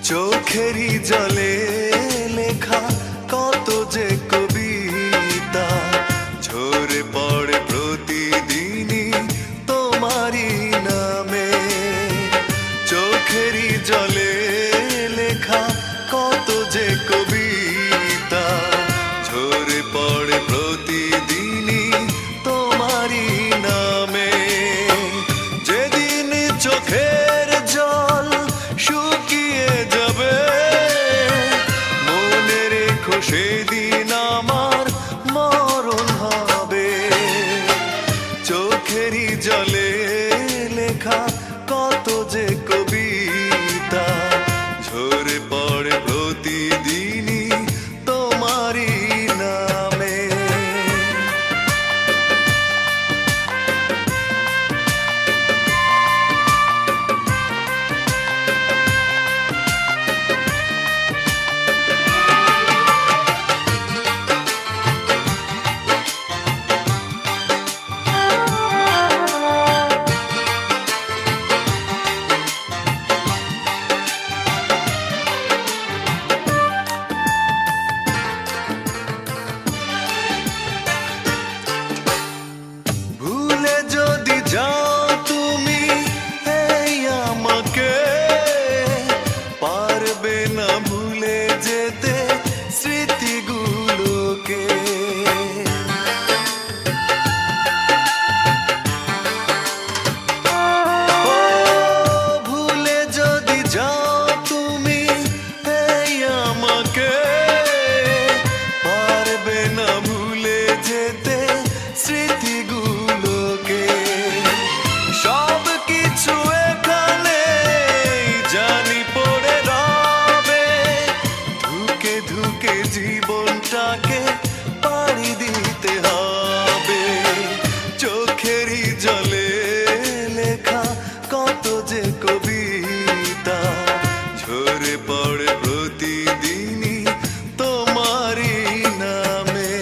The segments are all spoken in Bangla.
চোখেরই জলে লেখা কত যে কবিতা ঝরে পড়ে প্রতিদিনই তোমারই নামে। চোখেরই জলে লেখা কত যে কবিতা ঝরে পড়ে প্রতিদিনই তোমারই নামে। যেদিন চোখের জল শুকিয়ে যাবে মনে রেখো সেদিন আমার মরণ হবে। চোখেরই জলে লেখা কত যে কবিতা ঝরে পড়ে প্রতিদিনই তোমারই নামে। যদি যাও তুমি এই আমাকে পারবে না ভুলে যেতে স্মৃতিগুলোকে। ভুলে যদি যাও তুমি এই আমাকে পারবে না ভুলে যেতে স্মৃতিগুলো। সব কিছু এখানে জানি পড়ে রবে ধুকে ধুকে জীবনটাকে পাড়ি দিতে হবে। চোখেরই জলে লেখা কত যে কবিতা ঝরে পড়ে প্রতিদিনই তোমারই নামে।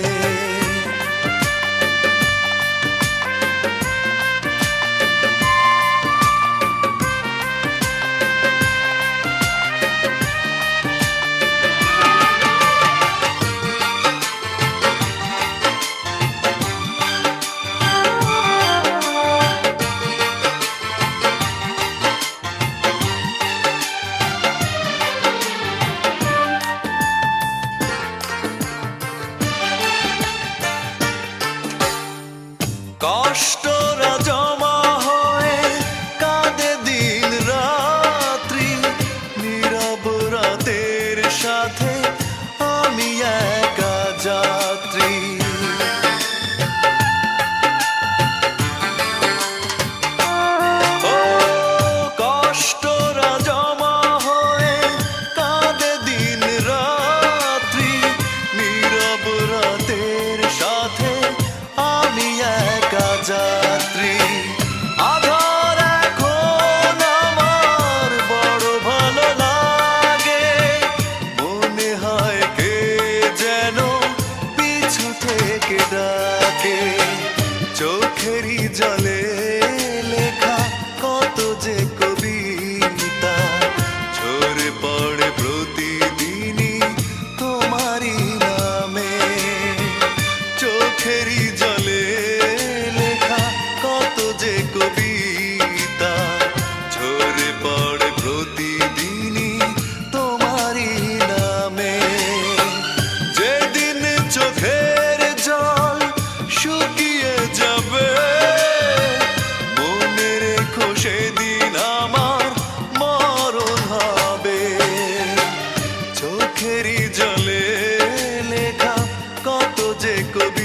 কষ্টরা জমা হয়ে কাঁদে দিন রাত্রি নীরব রাতের সাথে আমি একা যাত্রী। ও কষ্টরা জমা হয়ে কাঁদে দিন রাত্রি নীরব রাতের সাথে আমি একা যাত্রী। আধার এখন আমার বড় ভালো লাগে মনে হয় কে যেন পিছু থেকে ডাকে। চোখেরই জলে লেখা কত যে কবিতা ঝরে পড়ে প্রতিদিনই তোমারই নামে। চোখেরই জলে লেখা কত যে কবিতা ঝরে পড়ে প্রতিদিনই তোমারই নামে। যেদিন চোখের জল শুকিয়ে যাবে মনে রেখো সেদিন আমার মরণ হবে। চোখেরই জলে লেখা কত যে কবি